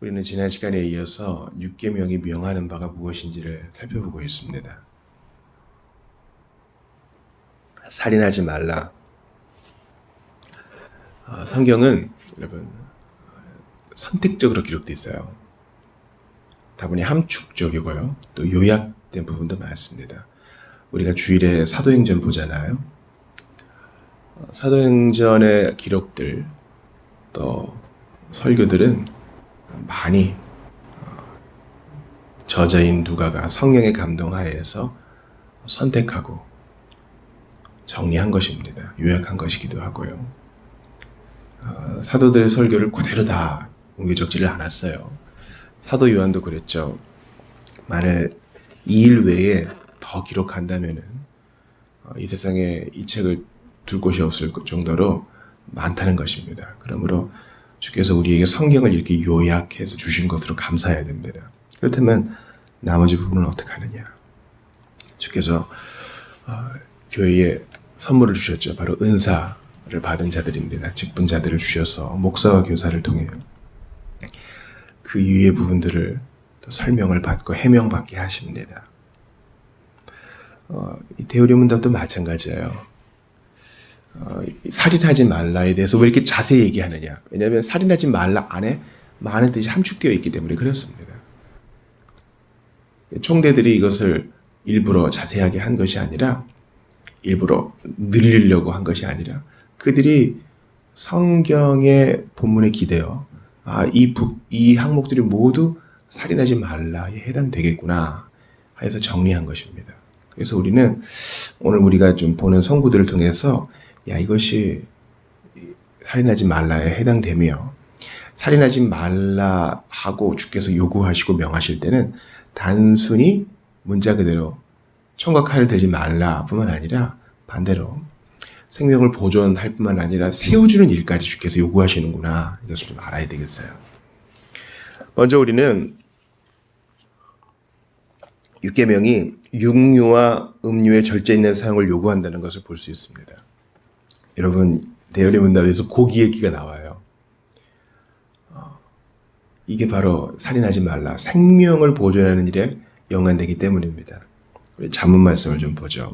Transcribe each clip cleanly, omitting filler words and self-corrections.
우리는 지난 시간에 이어서 6계명이 명하는 바가 무엇인지를 살펴보고 있습니다. 살인하지 말라. 성경은 여러분 선택적으로 기록되어 있어요. 다분히 함축적이고요. 또 요약된 부분도 많습니다. 우리가 주일에 사도행전 보잖아요. 사도행전의 기록들 또 설교들은 많이 저자인 누가가 성령의 감동하에서 선택하고 정리한 것입니다. 요약한 것이기도 하고요. 사도들의 설교를 그대로 다 옮겨 적지를 않았어요. 사도 요한도 그랬죠. 만일 이 일 외에 더 기록한다면은 이 세상에 이 책을 둘 곳이 없을 정도로 많다는 것입니다. 그러므로 주께서 우리에게 성경을 이렇게 요약해서 주신 것으로 감사해야 됩니다. 그렇다면 나머지 부분은 어떻게 하느냐? 주께서 교회에 선물을 주셨죠. 바로 은사를 받은 자들입니다. 직분자들을 주셔서 목사와 교사를 통해 그 이유의 부분들을 또 설명을 받고 해명받게 하십니다. 이 대우리 문답도 마찬가지예요. 살인하지 말라에 대해서 왜 이렇게 자세히 얘기하느냐? 왜냐하면 살인하지 말라 안에 많은 뜻이 함축되어 있기 때문에 그렇습니다. 총대들이 이것을 일부러 자세하게 한 것이 아니라 일부러 늘리려고 한 것이 아니라 그들이 성경의 본문에 기대어 이 항목들이 모두 살인하지 말라에 해당되겠구나 해서 정리한 것입니다. 그래서 우리는 오늘 우리가 좀 보는 성구들을 통해서 이것이 살인하지 말라에 해당되며 살인하지 말라 하고 주께서 요구하시고 명하실 때는 단순히 문자 그대로 총과 칼을 들지 말라 뿐만 아니라 반대로 생명을 보존할 뿐만 아니라 세워주는 일까지 주께서 요구하시는구나. 이것을 좀 알아야 되겠어요. 먼저 우리는 6계명이 육류와 음료의 절제 있는 사용을 요구한다는 것을 볼 수 있습니다. 여러분 대열의 문답에서 고기 얘기가 나와요. 이게 바로 살인하지 말라. 생명을 보존하는 일에 연관되기 때문입니다. 우리 잠언 말씀을 좀 보죠.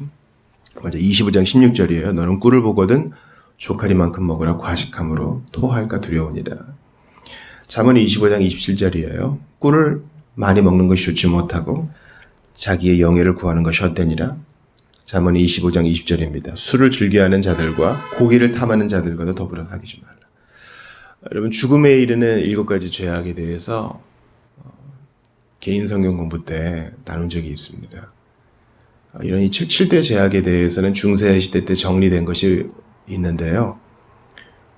먼저 25장 16절이에요. 너는 꿀을 보거든 조카리만큼 먹으라. 과식함으로 토할까 두려우니라. 잠언 25장 27절이에요. 꿀을 많이 먹는 것이 좋지 못하고 자기의 영예를 구하는 것이 헛되니라. 잠언 25장 20절입니다. 술을 즐겨하는 자들과 고기를 탐하는 자들과도 더불어 사귀지 말라. 여러분 죽음에 이르는 7가지 죄악에 대해서 개인 성경 공부 때 나눈 적이 있습니다. 이런 이 7대 죄악에 대해서는 중세시대 때 정리된 것이 있는데요.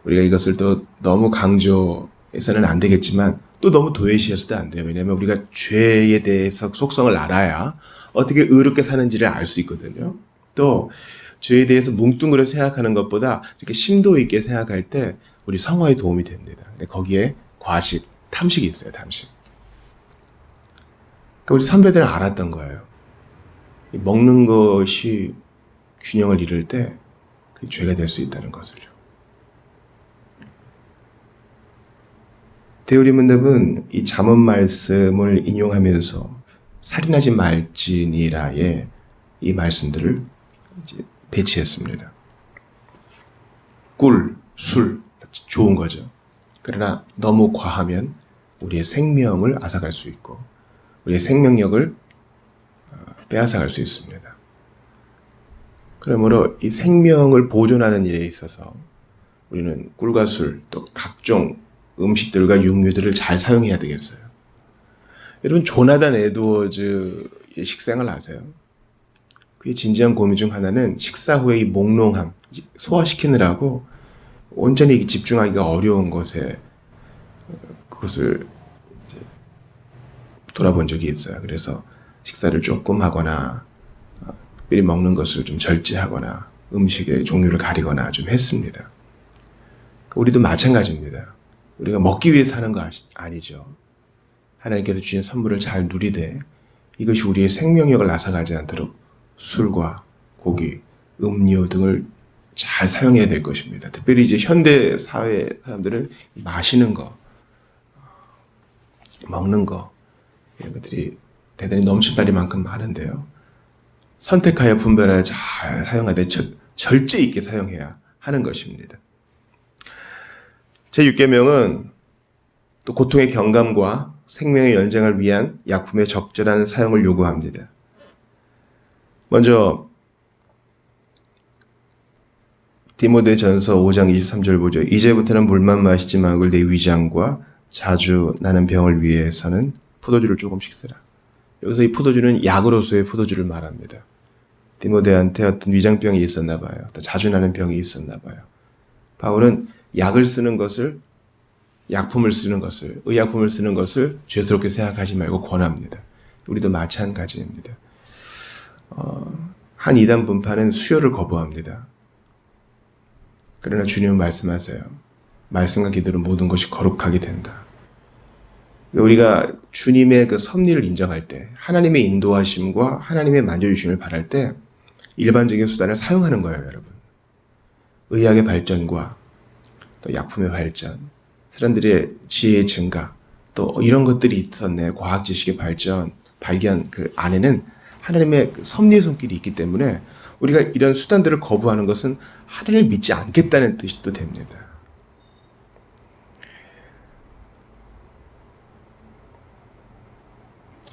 우리가 이것을 또 너무 강조해서는 안 되겠지만 또 너무 도외시해서도 안 돼요. 왜냐하면 우리가 죄에 대해서 속성을 알아야 어떻게 의롭게 사는지를 알 수 있거든요. 또 죄에 대해서 뭉뚱그려 생각하는 것보다 이렇게 심도 있게 생각할 때 우리 성화에 도움이 됩니다. 근데 거기에 과식, 탐식이 있어요. 탐식. 그러니까 우리 선배들은 알았던 거예요. 먹는 것이 균형을 이룰 때 그 죄가 될 수 있다는 것을요. 대우리 문답은 이 잠언 말씀을 인용하면서 살인하지 말지니라의 이 말씀들을 이제 배치했습니다. 꿀, 술, 좋은 거죠. 그러나 너무 과하면 우리의 생명을 앗아갈 수 있고 우리의 생명력을 빼앗아갈 수 있습니다. 그러므로 이 생명을 보존하는 일에 있어서 우리는 꿀과 술, 또 각종 음식들과 육류들을 잘 사용해야 되겠어요. 여러분 조나단 에드워즈의 식생을 아세요? 그의 진지한 고민 중 하나는 식사 후에 이 몽롱함, 소화시키느라고 온전히 집중하기가 어려운 것에 그것을 돌아본 적이 있어요. 그래서 식사를 조금 하거나 특별히 먹는 것을 좀 절제하거나 음식의 종류를 가리거나 좀 했습니다. 우리도 마찬가지입니다. 우리가 먹기 위해 사는 거 아니죠. 하나님께서 주신 선물을 잘 누리되 이것이 우리의 생명력을 앗아가지 않도록 술과 고기, 음료 등을 잘 사용해야 될 것입니다. 특별히 이제 현대 사회 사람들은 마시는 거, 먹는 거 이런 것들이 대단히 넘친다리만큼 많은데요. 선택하여 분별하여 잘 사용하되 절제 있게 사용해야 하는 것입니다. 제6계명은 또 고통의 경감과 생명의 연장을 위한 약품의 적절한 사용을 요구합니다. 먼저 디모데전서 5장 23절 보죠. 이제부터는 물만 마시지 말고 내 위장과 자주 나는 병을 위해서는 포도주를 조금씩 쓰라. 여기서 이 포도주는 약으로서의 포도주를 말합니다. 디모데한테 어떤 위장병이 있었나 봐요. 또 자주 나는 병이 있었나 봐요. 바울은 약을 쓰는 것을, 약품을 쓰는 것을, 의약품을 쓰는 것을 죄스럽게 생각하지 말고 권합니다. 우리도 마찬가지입니다. 한 이단 분파는 수혈을 거부합니다. 그러나 주님은 말씀하세요. 말씀과 기도로 모든 것이 거룩하게 된다. 우리가 주님의 그 섭리를 인정할 때, 하나님의 인도하심과 하나님의 만져주심을 바랄 때 일반적인 수단을 사용하는 거예요, 여러분. 의학의 발전과 또 약품의 발전, 사람들의 지혜의 증가, 또 이런 것들이 있었네. 과학 지식의 발견 그 안에는 하나님의 그 섭리의 손길이 있기 때문에 우리가 이런 수단들을 거부하는 것은 하나님을 믿지 않겠다는 뜻이 또 됩니다.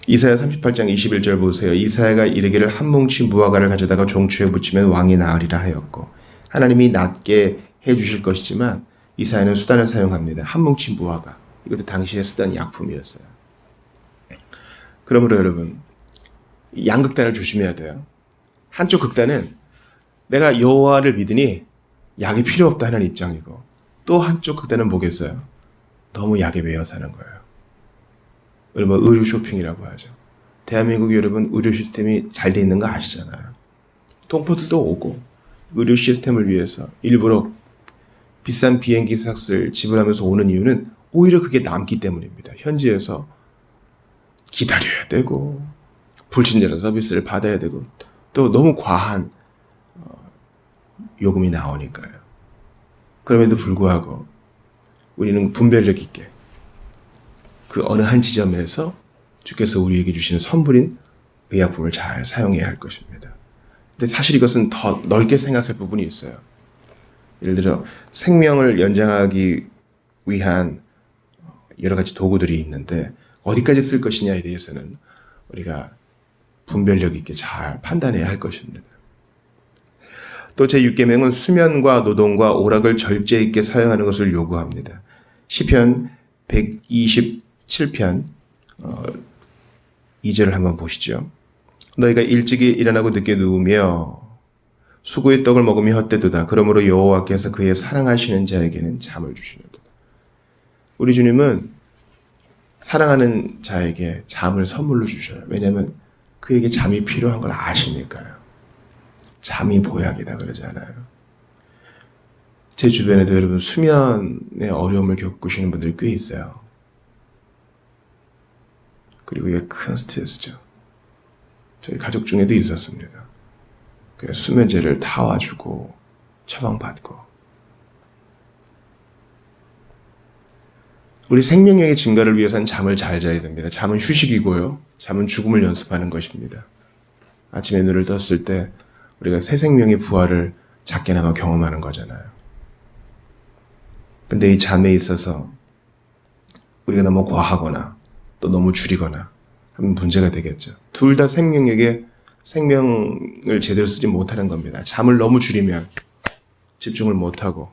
이사야 38장 21절 보세요. 이사야가 이르기를 한 뭉치 무화과를 가져다가 종추에 붙이면 왕이 나으리라 하였고, 하나님이 낫게 해주실 것이지만 이사야는 수단을 사용합니다. 한 뭉치 무화과. 이것도 당시에 쓰던 약품이었어요. 그러므로 여러분, 양극단을 조심해야 돼요. 한쪽 극단은 내가 여호와를 믿으니 약이 필요 없다 하는 입장이고, 또 한쪽 극단은 뭐겠어요? 너무 약에 매여 사는 거예요. 여러분, 의료 쇼핑이라고 하죠. 대한민국 여러분, 의료 시스템이 잘 돼 있는 거 아시잖아요. 동포들도 오고 의료 시스템을 위해서 일부러 비싼 비행기 값을 지불하면서 오는 이유는 오히려 그게 남기 때문입니다. 현지에서 기다려야 되고 불친절한 서비스를 받아야 되고 또 너무 과한 요금이 나오니까요. 그럼에도 불구하고 우리는 분별력 있게 그 어느 한 지점에서 주께서 우리에게 주시는 선물인 의약품을 잘 사용해야 할 것입니다. 근데 사실 이것은 더 넓게 생각할 부분이 있어요. 예를 들어 생명을 연장하기 위한 여러 가지 도구들이 있는데 어디까지 쓸 것이냐에 대해서는 우리가 분별력 있게 잘 판단해야 할 것입니다. 또 제6계명은 수면과 노동과 오락을 절제 있게 사용하는 것을 요구합니다. 시편 127편 2절을 한번 보시죠. 너희가 일찍이 일어나고 늦게 누우며 수고의 떡을 먹으며 헛되도다. 그러므로 여호와께서 그의 사랑하시는 자에게는 잠을 주시는도다. 우리 주님은 사랑하는 자에게 잠을 선물로 주셔요. 왜냐하면 그에게 잠이 필요한 걸 아시니까요. 잠이 보약이다 그러잖아요. 제 주변에도 여러분 수면의 어려움을 겪으시는 분들이 꽤 있어요. 그리고 이게 큰 스트레스죠. 저희 가족 중에도 있었습니다. 그래서 수면제를 타와주고 처방받고. 우리 생명력의 증가를 위해서는 잠을 잘 자야 됩니다. 잠은 휴식이고요. 잠은 죽음을 연습하는 것입니다. 아침에 눈을 떴을 때 우리가 새 생명의 부활을 작게나마 경험하는 거잖아요. 근데 이 잠에 있어서 우리가 너무 과하거나 또 너무 줄이거나 하면 문제가 되겠죠. 둘 다 생명력에 생명을 제대로 쓰지 못하는 겁니다. 잠을 너무 줄이면 집중을 못하고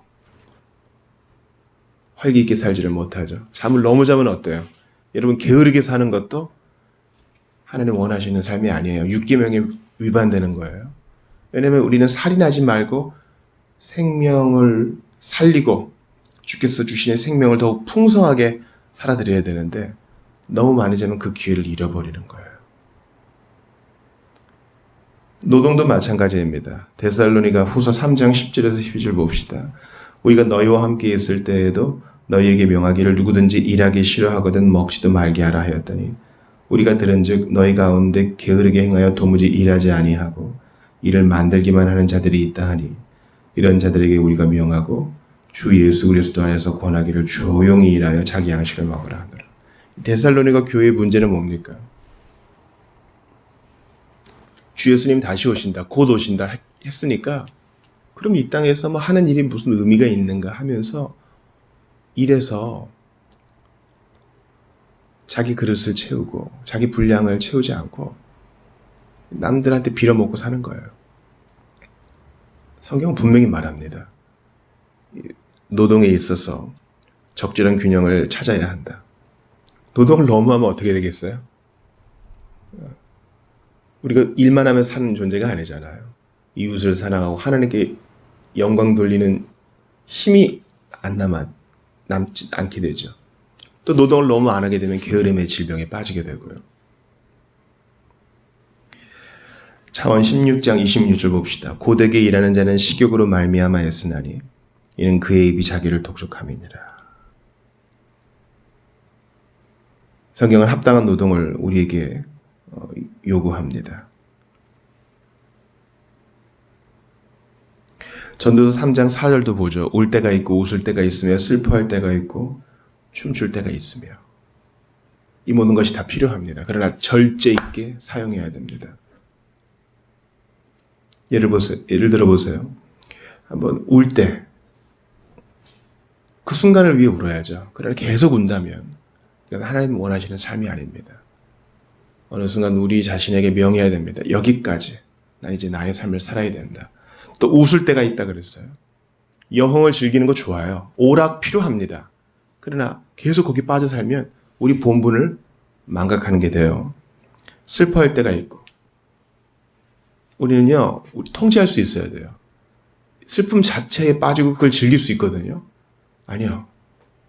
활기 있게 살지를 못하죠. 잠을 너무 자면 어때요? 여러분 게으르게 사는 것도 하나님 원하시는 삶이 아니에요. 6계명에 위반되는 거예요. 왜냐하면 우리는 살인하지 말고 생명을 살리고 주께서 주시는 생명을 더욱 풍성하게 살아드려야 되는데 너무 많이 자면 그 기회를 잃어버리는 거예요. 노동도 마찬가지입니다. 데살로니가 후서 3장 10절에서 12절 봅시다. 우리가 너희와 함께 있을 때에도 너희에게 명하기를 누구든지 일하기 싫어하거든 먹지도 말게 하라 하였더니 우리가 들은즉 너희 가운데 게으르게 행하여 도무지 일하지 아니하고 일을 만들기만 하는 자들이 있다 하니 이런 자들에게 우리가 명하고 주 예수 그리스도 안에서 권하기를 조용히 일하여 자기 양식을 먹으라 하노라. 데살로니가 교회의 문제는 뭡니까? 주 예수님 다시 오신다, 곧 오신다 했으니까 그럼 이 땅에서 뭐 하는 일이 무슨 의미가 있는가 하면서 일해서 자기 그릇을 채우고 자기 분량을 채우지 않고 남들한테 빌어먹고 사는 거예요. 성경은 분명히 말합니다. 노동에 있어서 적절한 균형을 찾아야 한다. 노동을 너무 하면 어떻게 되겠어요? 우리가 일만 하면 사는 존재가 아니잖아요. 이웃을 사랑하고 하나님께 영광 돌리는 힘이 남지 않게 되죠. 또 노동을 너무 안 하게 되면 게으름의 질병에 빠지게 되고요. 창언 16장 26절 봅시다. 고되게 일하는 자는 식욕으로 말미암아 애쓰나니 이는 그의 입이 자기를 독촉함이니라. 성경은 합당한 노동을 우리에게 요구합니다. 전도서 3장 4절도 보죠. 울 때가 있고 웃을 때가 있으며 슬퍼할 때가 있고 춤출 때가 있으며 이 모든 것이 다 필요합니다. 그러나 절제 있게 사용해야 됩니다. 예를 들어보세요. 한번 울 때 그 순간을 위해 울어야죠. 그러나 계속 운다면 하나님 원하시는 삶이 아닙니다. 어느 순간 우리 자신에게 명해야 됩니다. 여기까지. 난 이제 나의 삶을 살아야 된다. 또 웃을 때가 있다 그랬어요. 여흥을 즐기는 거 좋아요. 오락 필요합니다. 그러나 계속 거기 빠져 살면 우리 본분을 망각하는 게 돼요. 슬퍼할 때가 있고 우리는요, 통제할 수 있어야 돼요. 슬픔 자체에 빠지고 그걸 즐길 수 있거든요. 아니요.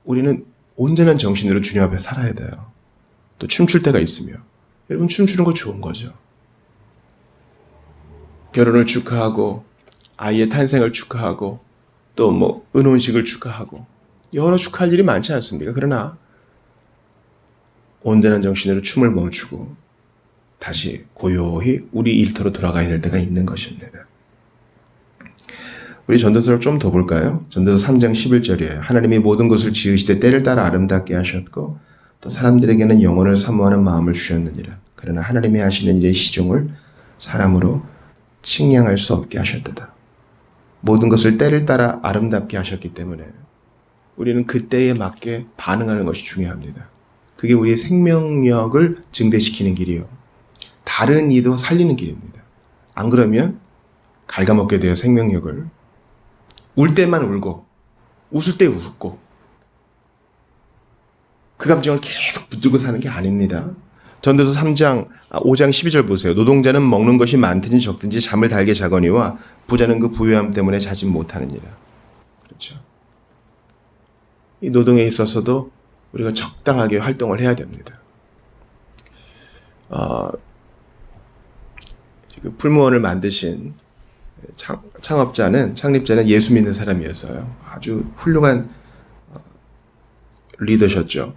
우리는 온전한 정신으로 주님 앞에 살아야 돼요. 또 춤출 때가 있으며 여러분 춤추는 거 좋은 거죠. 결혼을 축하하고 아이의 탄생을 축하하고 또 뭐 은혼식을 축하하고 여러 축하할 일이 많지 않습니까? 그러나 온전한 정신으로 춤을 멈추고 다시 고요히 우리 일터로 돌아가야 될 때가 있는 것입니다. 우리 전도서를 좀 더 볼까요? 전도서 3장 11절이에요. 하나님이 모든 것을 지으시되 때를 따라 아름답게 하셨고 또 사람들에게는 영혼을 사모하는 마음을 주셨느니라. 그러나 하나님이 하시는 일의 시종을 사람으로 측량할 수 없게 하셨도다. 모든 것을 때를 따라 아름답게 하셨기 때문에 우리는 그때에 맞게 반응하는 것이 중요합니다. 그게 우리의 생명력을 증대시키는 길이요. 다른 이도 살리는 길입니다. 안 그러면 갉아먹게 돼요, 생명력을. 울 때만 울고 웃을 때 웃고 그 감정을 계속 붙들고 사는 게 아닙니다. 전도서 5장 12절 보세요. 노동자는 먹는 것이 많든지 적든지 잠을 달게 자거니와 부자는 그 부유함 때문에 자지 못하느니라. 그렇죠. 이 노동에 있어서도 우리가 적당하게 활동을 해야 됩니다. 풀무원을 만드신 창립자는 예수 믿는 사람이었어요. 아주 훌륭한 리더셨죠.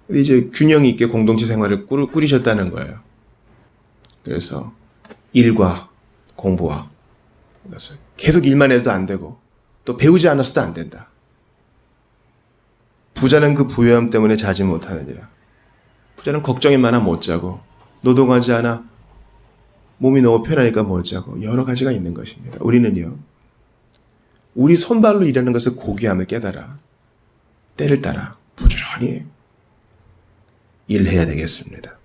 근데 이제 균형 있게 공동체 생활을 꾸리셨다는 거예요. 그래서 일과 공부와 계속 일만 해도 안 되고 또 배우지 않았어도 안 된다. 부자는 그 부유함 때문에 자지 못하느니라. 부자는 걱정이 많아 못 자고 노동하지 않아 몸이 너무 편하니까 못 자고 여러 가지가 있는 것입니다. 우리는요. 우리 손발로 일하는 것을 고귀함을 깨달아 때를 따라 부지런히 일해야 되겠습니다.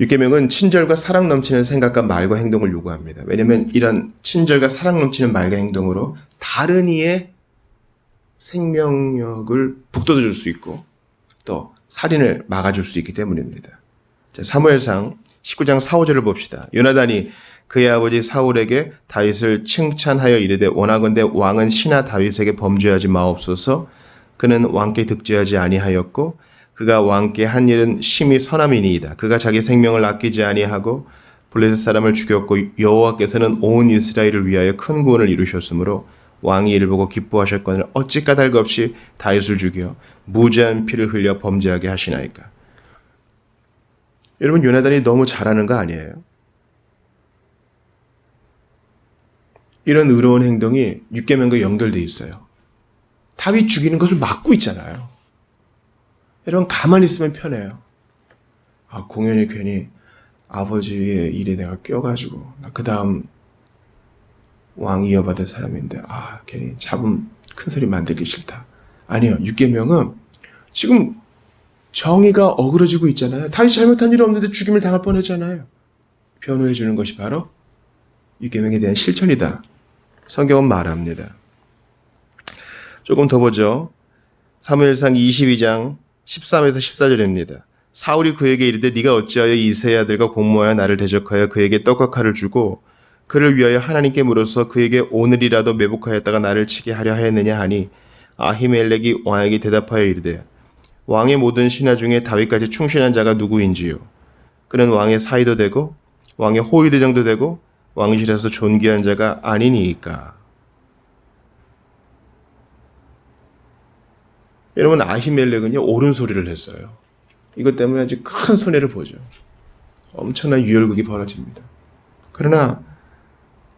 율계명은 친절과 사랑 넘치는 생각과 말과 행동을 요구합니다. 왜냐하면 이런 친절과 사랑 넘치는 말과 행동으로 다른 이의 생명력을 북돋아줄 수 있고 또 살인을 막아줄 수 있기 때문입니다. 자, 사무엘상 19장 4, 5절을 봅시다. 요나단이 그의 아버지 사울에게 다윗을 칭찬하여 이르되 원하건대 왕은 신하 다윗에게 범죄하지 마옵소서. 그는 왕께 득죄하지 아니하였고 그가 왕께 한 일은 심히 선함이니이다. 그가 자기 생명을 아끼지 아니하고 블레셋 사람을 죽였고 여호와께서는 온 이스라엘을 위하여 큰 구원을 이루셨으므로 왕이 이를 보고 기뻐하셨거늘 어찌 까닭 없이 다윗을 죽여 무죄한 피를 흘려 범죄하게 하시나이까. 여러분 요나단이 너무 잘하는 거 아니에요? 이런 의로운 행동이 6계명과 연결되어 있어요. 다윗 죽이는 것을 막고 있잖아요. 여러분 가만히 있으면 편해요. 공연히 괜히 아버지의 일에 내가 껴가지고 그 다음 왕 이어받을 사람인데 괜히 잡음 큰 소리 만들기 싫다. 아니요. 6계명은 지금 정의가 어그러지고 있잖아요. 다윗이 잘못한 일 없는데 죽임을 당할 뻔했잖아요. 변호해 주는 것이 바로 6계명에 대한 실천이다. 성경은 말합니다. 조금 더 보죠. 사무엘상 22장 13에서 14절입니다. 사울이 그에게 이르되 네가 어찌하여 이새의 아들과 공모하여 나를 대적하여 그에게 떡과 칼을 주고 그를 위하여 하나님께 물어서 그에게 오늘이라도 매복하였다가 나를 치게 하려 하였느냐 하니 아히멜렉이 왕에게 대답하여 이르되 왕의 모든 신하 중에 다윗까지 충실한 자가 누구인지요. 그는 왕의 사이도 되고 왕의 호위대장도 되고 왕실에서 존귀한 자가 아니니이까. 여러분 아히멜렉은요 옳은 소리를 했어요. 이것 때문에 아주 큰 손해를 보죠. 엄청난 유혈극이 벌어집니다. 그러나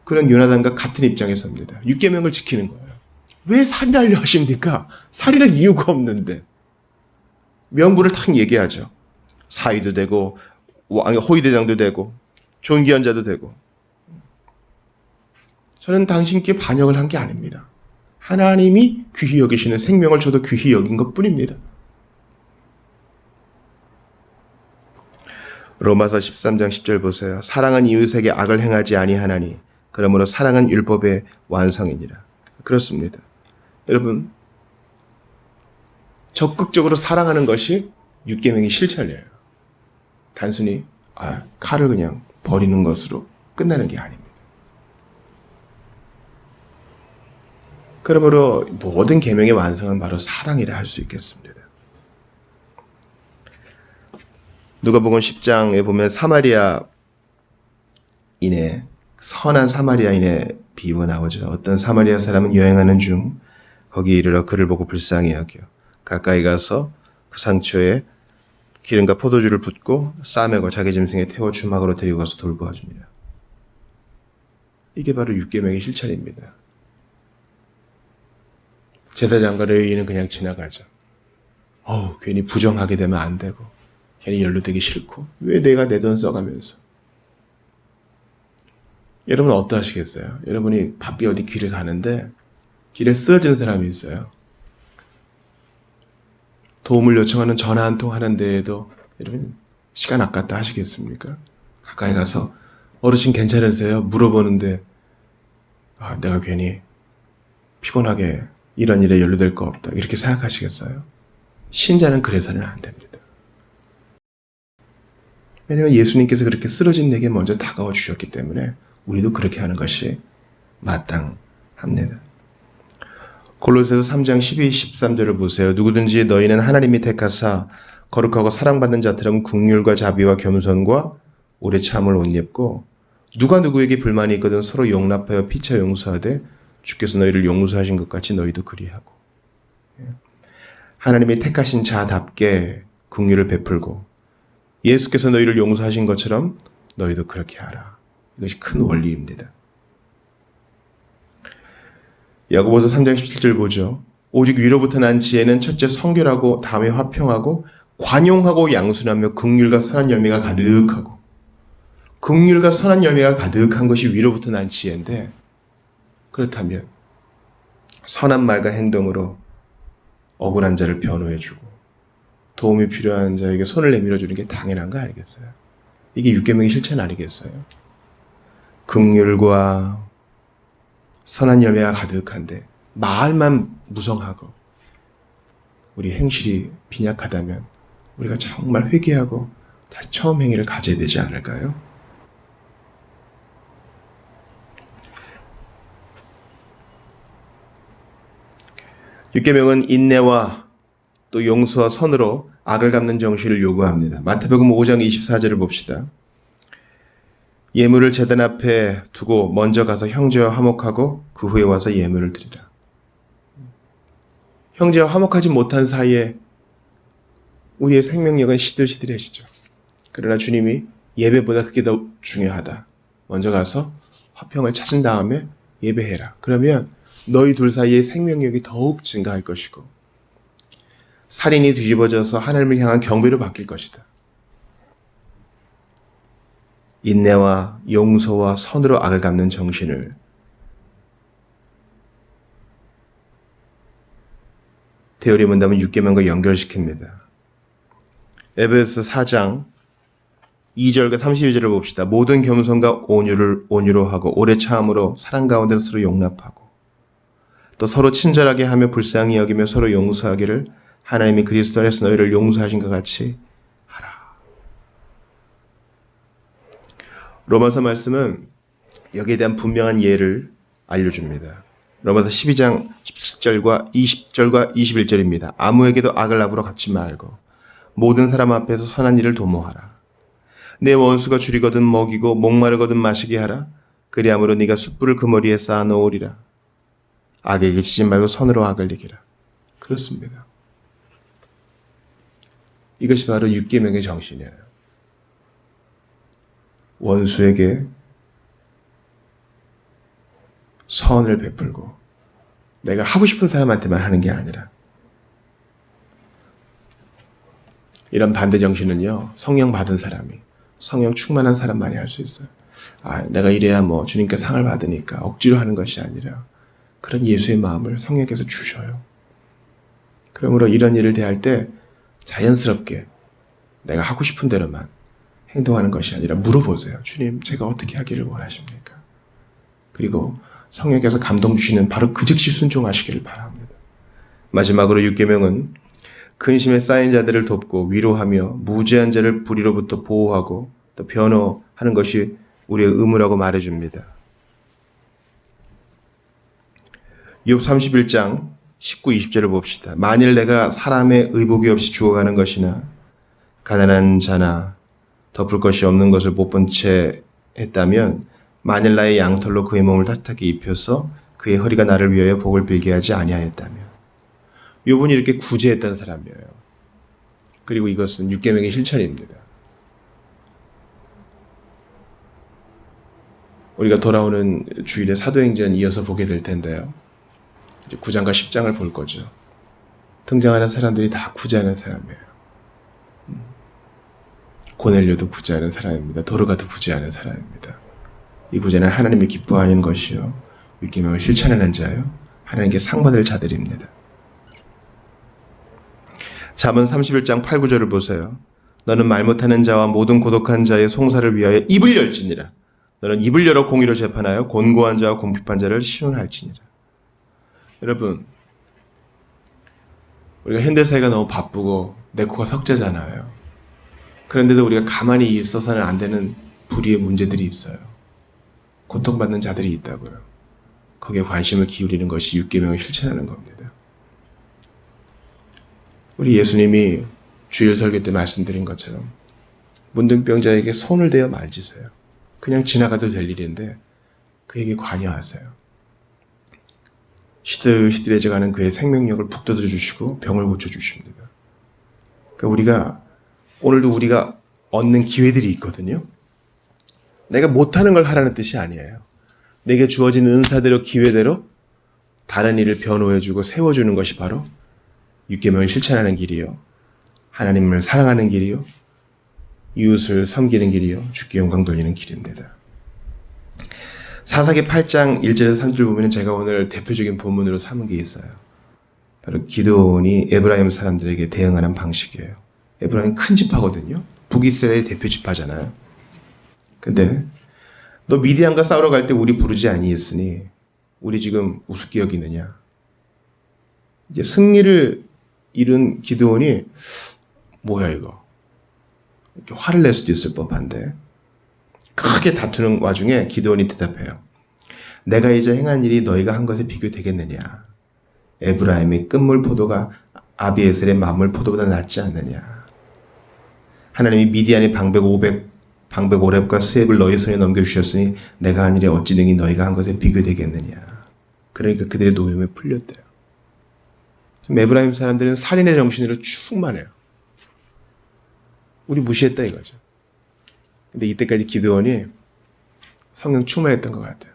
그런 요나단과 같은 입장에 섭니다. 6계명을 지키는 거예요. 왜 살인하려 하십니까? 살인할 이유가 없는데. 명분을 탁 얘기하죠. 사위도 되고 왕의 호위대장도 되고 존귀한 자도 되고. 저는 당신께 반역을 한 게 아닙니다. 하나님이 귀히 여기시는 생명을 저도 귀히 여긴 것뿐입니다. 로마서 13장 10절 보세요. 사랑은 이웃에게 악을 행하지 아니하나니 그러므로 사랑은 율법의 완성이니라. 그렇습니다. 여러분 적극적으로 사랑하는 것이 6계명의 실천이에요. 단순히 칼을 그냥 버리는 것으로 끝나는 게 아닙니다. 그러므로 모든 계명의 완성은 바로 사랑이라 할 수 있겠습니다. 누가복음 10장에 보면 사마리아인의 선한 사마리아인의 비유가 나오죠. 어떤 사마리아 사람은 여행하는 중 거기에 이르러 그를 보고 불쌍히 여겨 가까이 가서 그 상처에 기름과 포도주를 붓고 싸매고 자기 짐승에 태워 주막으로 데리고 가서 돌보아 주니라. 이게 바로 6계명의 실천입니다. 제사장과 레위인은 그냥 지나가죠. 괜히 부정하게 되면 안 되고 괜히 연루되기 싫고 왜 내가 내 돈 써가면서. 여러분 어떠하시겠어요? 여러분이 바삐 어디 길을 가는데 길에 쓰러진 사람이 있어요. 도움을 요청하는 전화 한 통 하는 데에도 여러분 시간 아깝다 하시겠습니까? 가까이 가서 어르신 괜찮으세요? 물어보는데 내가 괜히 피곤하게 이런 일에 연루될 거 없다 이렇게 생각하시겠어요? 신자는 그래서는 안 됩니다. 왜냐하면 예수님께서 그렇게 쓰러진 내게 먼저 다가와 주셨기 때문에 우리도 그렇게 하는 것이 마땅합니다. 골로새서 3장 12, 13절을 보세요. 누구든지 너희는 하나님이 택하사 거룩하고 사랑받는 자처럼 긍휼과 자비와 겸손과 오래 참을 옷 입고 누가 누구에게 불만이 있거든 서로 용납하여 피차 용서하되 주께서 너희를 용서하신 것 같이 너희도 그리하고. 하나님이 택하신 자답게 긍휼을 베풀고 예수께서 너희를 용서하신 것처럼 너희도 그렇게 하라. 이것이 큰 원리입니다. 야고보서 3장 17절 보죠. 오직 위로부터 난 지혜는 첫째 성결하고 다음에 화평하고 관용하고 양순하며 긍휼과 선한 열매가 가득하고. 긍휼과 선한 열매가 가득한 것이 위로부터 난 지혜인데 그렇다면 선한 말과 행동으로 억울한 자를 변호해주고 도움이 필요한 자에게 손을 내밀어주는 게 당연한 거 아니겠어요? 이게 6계명의 실천 아니겠어요? 긍휼과 선한 열매가 가득한데 말만 무성하고 우리 행실이 빈약하다면 우리가 정말 회개하고 다시 처음 행위를 가져야 되지 않을까요? 율계명은 인내와 또 용서와 선으로 악을 갚는 정신을 요구합니다. 마태복음 5장 24절을 봅시다. 예물을 제단 앞에 두고 먼저 가서 형제와 화목하고 그 후에 와서 예물을 드리라. 형제와 화목하지 못한 사이에 우리의 생명력은 시들시들해지죠. 그러나 주님이 예배보다 그게 더 중요하다. 먼저 가서 화평을 찾은 다음에 예배해라. 그러면 너희 둘 사이의 생명력이 더욱 증가할 것이고 살인이 뒤집어져서 하나님을 향한 경배로 바뀔 것이다. 인내와 용서와 선으로 악을 갚는 정신을 데요리 문답은 6계명과 연결시킵니다. 에베소 4장 2절과 32절을 봅시다. 모든 겸손과 온유로 하고 오래 참음으로 사랑 가운데 서로 용납하고 또 서로 친절하게 하며 불쌍히 여기며 서로 용서하기를 하나님이 그리스도 안에서 너희를 용서하신 것 같이 하라. 로마서 말씀은 여기에 대한 분명한 예를 알려줍니다. 로마서 12장 17절과 20절과 21절입니다. 아무에게도 악을 나부러 갚지 말고 모든 사람 앞에서 선한 일을 도모하라. 내 원수가 줄이거든 먹이고 목마르거든 마시게 하라. 그리함으로 네가 숯불을 그 머리에 쌓아 놓으리라. 악에게 지지 말고 선으로 악을 이기라. 그렇습니다. 이것이 바로 6계명의 정신이에요. 원수에게 선을 베풀고 내가 하고 싶은 사람한테만 하는 게 아니라 이런 반대 정신은요. 성령 받은 사람이 성령 충만한 사람만이 할 수 있어요. 내가 이래야 뭐 주님께 상을 받으니까 억지로 하는 것이 아니라 그런 예수의 마음을 성령께서 주셔요. 그러므로 이런 일을 대할 때 자연스럽게 내가 하고 싶은 대로만 행동하는 것이 아니라 물어보세요. 주님, 제가 어떻게 하기를 원하십니까? 그리고 성령께서 감동 주시는 바로 그 즉시 순종하시기를 바랍니다. 마지막으로 6계명은 근심에 쌓인 자들을 돕고 위로하며 무죄한 자를 불의로부터 보호하고 또 변호하는 것이 우리의 의무라고 말해줍니다. 욥 31장 19, 20절을 봅시다. 만일 내가 사람의 의복이 없이 죽어가는 것이나 가난한 자나 덮을 것이 없는 것을 못 본 채 했다면 만일 나의 양털로 그의 몸을 따뜻하게 입혀서 그의 허리가 나를 위하여 복을 빌게 하지 아니하였다면 욥은 이렇게 구제했던 사람이에요. 그리고 이것은 6계명의 실천입니다. 우리가 돌아오는 주일에 사도행전 이어서 보게 될 텐데요. 이제 9장과 10장을 볼 거죠. 등장하는 사람들이 다 구제하는 사람이에요. 고넬료도 구제하는 사람입니다. 도르가도 구제하는 사람입니다. 이 구제는 하나님이 기뻐하는 것이요 6계명을 실천하는 자요 하나님께 상 받을 자들입니다. 잠언 31장 8, 9절을 보세요. 너는 말 못하는 자와 모든 고독한 자의 송사를 위하여 입을 열지니라. 너는 입을 열어 공의로 재판하여 곤고한 자와 궁핍한 자를 신원할지니라. 여러분, 우리가 현대사회가 너무 바쁘고 내 코가 석자잖아요. 그런데도 우리가 가만히 있어서는 안 되는 불의의 문제들이 있어요. 고통받는 자들이 있다고요. 거기에 관심을 기울이는 것이 6계명을 실천하는 겁니다. 우리 예수님이 주일 설교 때 말씀드린 것처럼 문둥병자에게 손을 대어 만지세요. 그냥 지나가도 될 일인데 그에게 관여하세요. 시들시들해져가는 그의 생명력을 북돋워 주시고 병을 고쳐주십니다. 그러니까 오늘도 우리가 얻는 기회들이 있거든요. 내가 못하는 걸 하라는 뜻이 아니에요. 내게 주어진 은사대로 기회대로 다른 일을 변호해주고 세워주는 것이 바로 6계명을 실천하는 길이요. 하나님을 사랑하는 길이요. 이웃을 섬기는 길이요. 주께 영광 돌리는 길입니다. 사사기 8장 1절에서 3절 보면 제가 오늘 대표적인 본문으로 삼은 게 있어요. 바로 기드온이 에브라임 사람들에게 대응하는 방식이에요. 에브라임은 큰 지파거든요. 북이스라엘의 대표 지파잖아요. 근데 너 미디안과 싸우러 갈 때 우리 부르지 아니했으니 우리 지금 우습게 여기느냐. 이제 승리를 잃은 기드온이 뭐야 이거. 이렇게 화를 낼 수도 있을 법한데 크게 다투는 와중에 기드온이 대답해요. 내가 이제 행한 일이 너희가 한 것에 비교되겠느냐. 에브라임의 끝물 포도가 아비에셀의 만물 포도보다 낫지 않느냐. 하나님이 미디안의 방백 500과 스앱을 너희 손에 넘겨주셨으니 내가 한 일이 어찌 능히 너희가 한 것에 비교되겠느냐. 그러니까 그들의 노임에 풀렸대요. 에브라임 사람들은 살인의 정신으로 충만해요. 우리 무시했다 이거죠. 근데 이때까지 기드온이 성령 충만했던 것 같아요.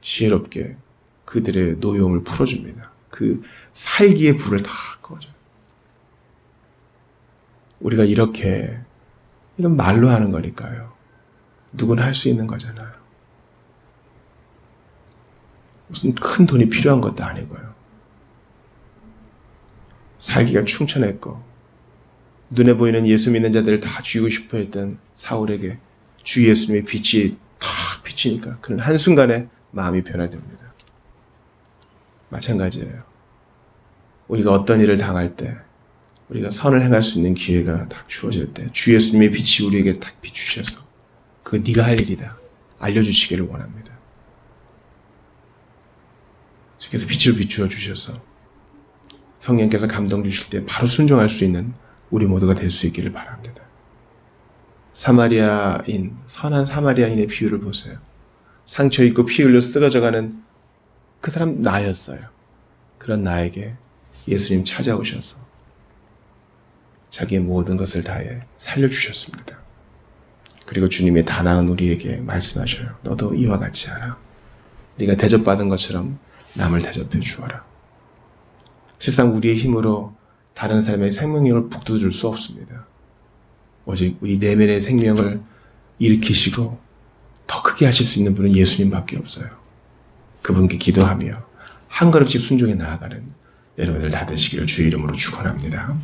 지혜롭게 그들의 노여움을 풀어줍니다. 그 살기의 불을 다 꺼줘요. 우리가 이렇게 이건 말로 하는 거니까요. 누구나 할 수 있는 거잖아요. 무슨 큰 돈이 필요한 것도 아니고요. 살기가 충천했고 눈에 보이는 예수 믿는 자들을 다 죽이고 싶어 했던 사울에게 주 예수님의 빛이 탁 비치니까 그는 한순간에 마음이 변화됩니다. 마찬가지예요. 우리가 어떤 일을 당할 때 우리가 선을 행할 수 있는 기회가 딱 주어질 때 주 예수님의 빛이 우리에게 딱 비추셔서 그거 네가 할 일이다 알려주시기를 원합니다. 주께서 빛을 비추어 주셔서 성령께서 감동 주실 때 바로 순종할 수 있는 우리 모두가 될 수 있기를 바랍니다. 선한 사마리아인의 비유를 보세요. 상처 입고 피 흘려 쓰러져가는 그 사람 나였어요. 그런 나에게 예수님 찾아오셔서 자기의 모든 것을 다해 살려주셨습니다. 그리고 주님의 다 나은 우리에게 말씀하셔요. 너도 이와 같이 하라. 네가 대접받은 것처럼 남을 대접해 주어라. 실상 우리의 힘으로 다른 사람의 생명력을 북돋을 수 없습니다. 오직 우리 내면의 생명을 일으키시고 더 크게 하실 수 있는 분은 예수님밖에 없어요. 그분께 기도하며 한 걸음씩 순종해 나아가는 여러분들 다 되시기를 주의 이름으로 축원합니다.